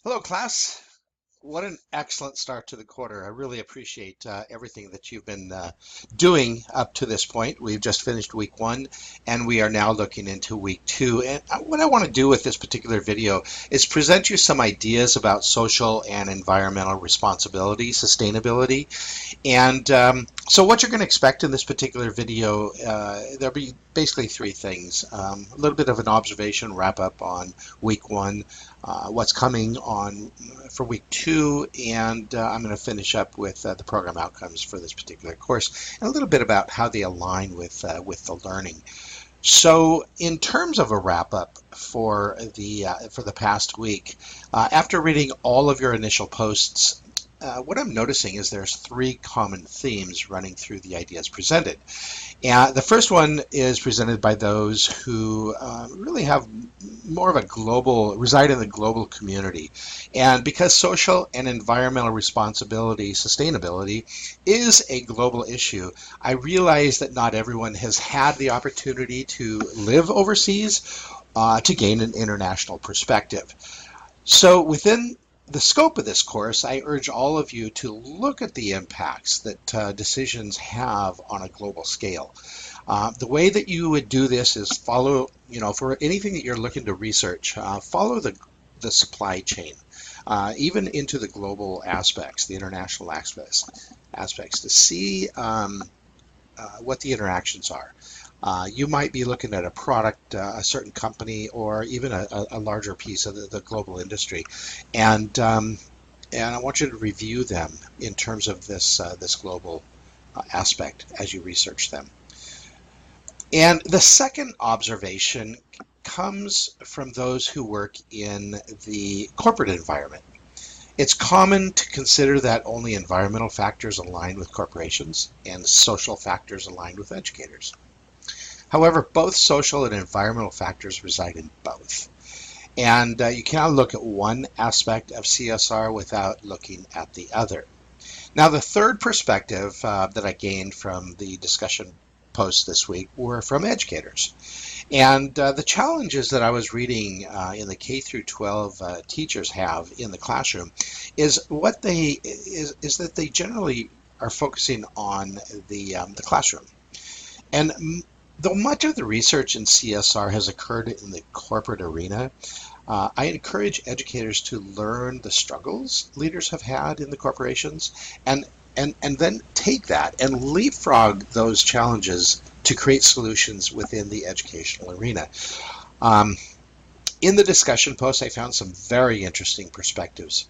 Hello, class. What an excellent start to the quarter. I really appreciate everything that you've been doing up to this point. We've just finished week one and we are now looking into week two. And what I want to do with this particular video is present you some ideas about social and environmental responsibility, sustainability. And so what you're going to expect in this particular video, there'll be basically three things. A little bit of an observation wrap up on week one, what's coming on for week two, and I'm going to finish up with the program outcomes for this particular course, and a little bit about how they align with the learning. So, in terms of a wrap up for the past week, after reading all of your initial posts, what I'm noticing is there's three common themes running through the ideas presented. And the first one is presented by those who really have more of a reside in the global community. And because social and environmental responsibility, sustainability, is a global issue, I realize that not everyone has had the opportunity to live overseas to gain an international perspective. So within the scope of this course, I urge all of you to look at the impacts that decisions have on a global scale. The way that you would do this is follow, for anything that you're looking to research, follow the supply chain, even into the global aspects, the international aspects to see what the interactions are. You might be looking at a product, a certain company, or even a larger piece of the global industry, and I want you to review them in terms of this global aspect as you research them. And the second observation comes from those who work in the corporate environment. It's common to consider that only environmental factors align with corporations and social factors align with educators. However, both social and environmental factors reside in both. And you cannot look at one aspect of CSR without looking at the other. Now, the third perspective that I gained from the discussion posts this week were from educators. And the challenges that I was reading in the K through 12 teachers have in the classroom is that they generally are focusing on the classroom. And though much of the research in CSR has occurred in the corporate arena, I encourage educators to learn the struggles leaders have had in the corporations and then take that and leapfrog those challenges to create solutions within the educational arena. In the discussion post, I found some very interesting perspectives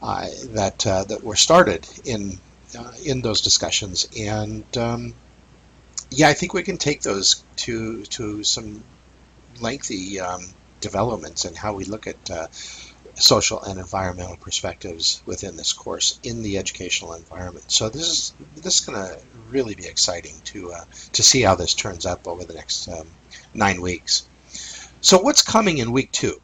that were started in those discussions, and yeah, I think we can take those to some lengthy developments in how we look at social and environmental perspectives within this course in the educational environment. So this is going to really be exciting to see how this turns up over the next 9 weeks. So what's coming in week two?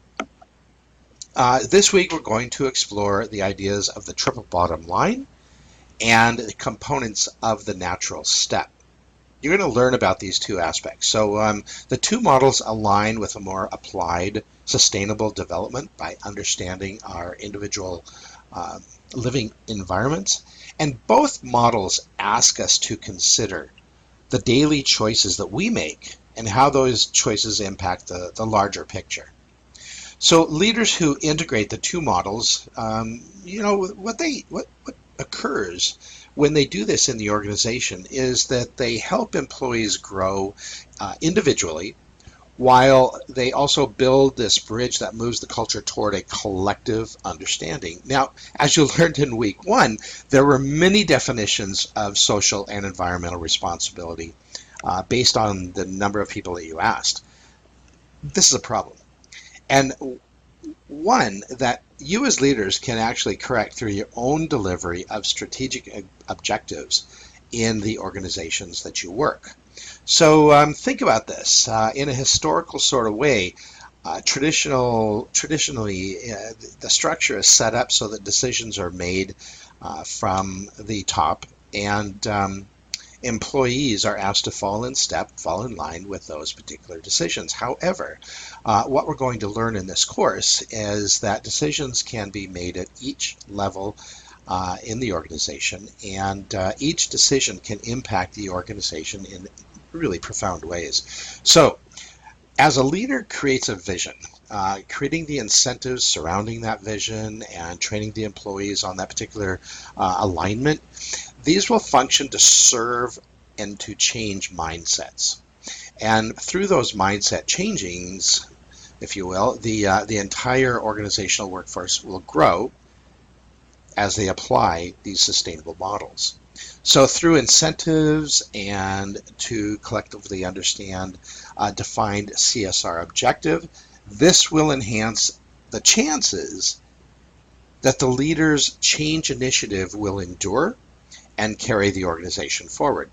This week we're going to explore the ideas of the triple bottom line and the components of the natural step. You're going to learn about these two aspects. So the two models align with a more applied, sustainable development by understanding our individual living environments. And both models ask us to consider the daily choices that we make and how those choices impact the larger picture. So leaders who integrate the two models, what occurs when they do this in the organization is that they help employees grow individually while they also build this bridge that moves the culture toward a collective understanding. Now, as you learned in week one, there were many definitions of social and environmental responsibility based on the number of people that you asked. This is a problem. And one that you as leaders can actually correct through your own delivery of strategic objectives in the organizations that you work. So think about this in a historical sort of way. Traditionally, the structure is set up so that decisions are made from the top, and employees are asked to fall in line with those particular decisions. However, what we're going to learn in this course is that decisions can be made at each level in the organization, and each decision can impact the organization in really profound ways. So, as a leader creates a vision, creating the incentives surrounding that vision and training the employees on that particular alignment, these will function to serve and to change mindsets. And through those mindset changings, if you will, the entire organizational workforce will grow as they apply these sustainable models. So through incentives and to collectively understand a defined CSR objective, this will enhance the chances that the leader's change initiative will endure and carry the organization forward.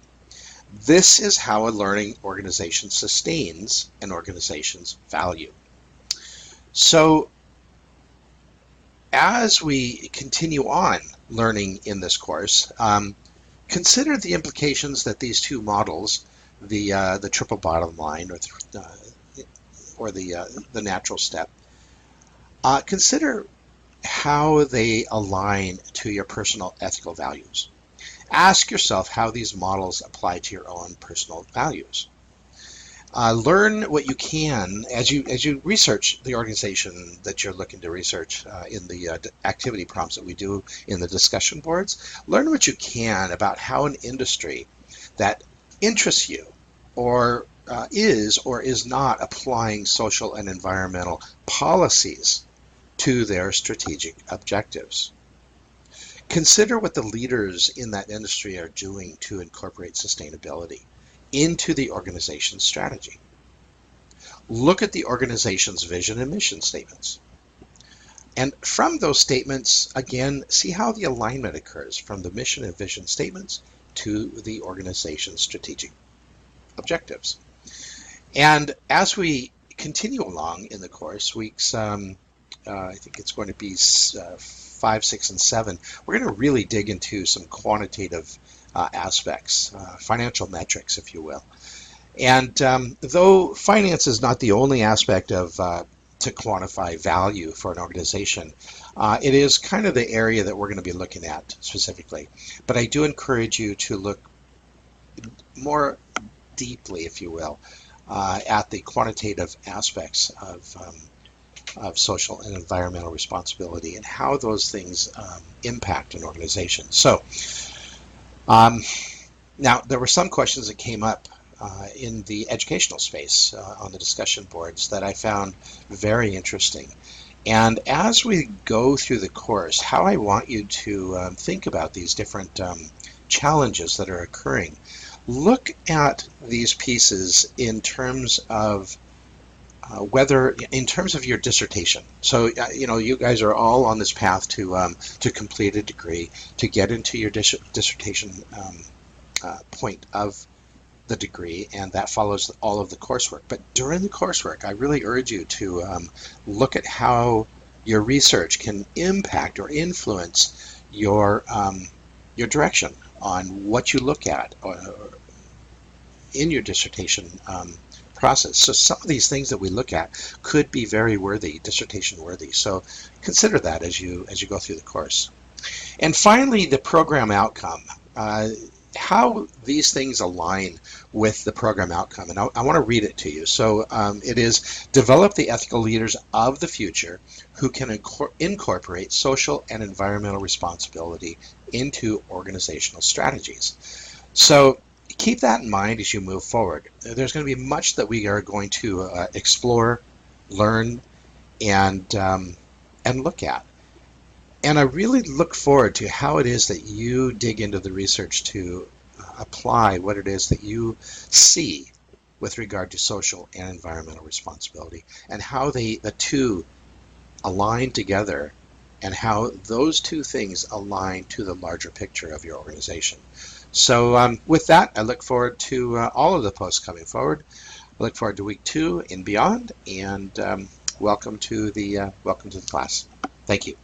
This is how a learning organization sustains an organization's value. So as we continue on learning in this course, consider the implications that these two models, the triple bottom line or the natural step, consider how they align to your personal ethical values. Ask yourself how these models apply to your own personal values. Learn what you can as you research the organization that you're looking to research in the activity prompts that we do in the discussion boards. Learn what you can about how an industry that interests you or is or is not applying social and environmental policies to their strategic objectives. Consider what the leaders in that industry are doing to incorporate sustainability into the organization's strategy. Look at the organization's vision and mission statements. And from those statements, again, see how the alignment occurs from the mission and vision statements to the organization's strategic objectives. And as we continue along in the course, weeks, I think it's going to be 5, 6, and 7, we're going to really dig into some quantitative aspects, financial metrics, if you will. And though finance is not the only aspect of to quantify value for an organization, it is kind of the area that we're going to be looking at specifically. But I do encourage you to look more deeply, if you will, at the quantitative aspects of social and environmental responsibility and how those things impact an organization. So now there were some questions that came up in the educational space on the discussion boards that I found very interesting. And as we go through the course, how I want you to think about these different challenges that are occurring, look at these pieces in terms of in terms of your dissertation. So, you guys are all on this path to complete a degree, to get into your dissertation point of the degree, and that follows all of the coursework. But during the coursework, I really urge you to look at how your research can impact or influence your direction on what you look at in your dissertation process. So some of these things that we look at could be very worthy, dissertation worthy. So consider that as you go through the course. And finally, the program outcome. How these things align with the program outcome. And I want to read it to you. So it is, develop the ethical leaders of the future who can incorporate social and environmental responsibility into organizational strategies. So keep that in mind as you move forward. There's going to be much that we are going to explore, learn, and look at. And I really look forward to how it is that you dig into the research to apply what it is that you see with regard to social and environmental responsibility, and how the two align together, and how those two things align to the larger picture of your organization. So with that, I look forward to all of the posts coming forward. I look forward to week 2 and beyond, and welcome to the class. Thank you.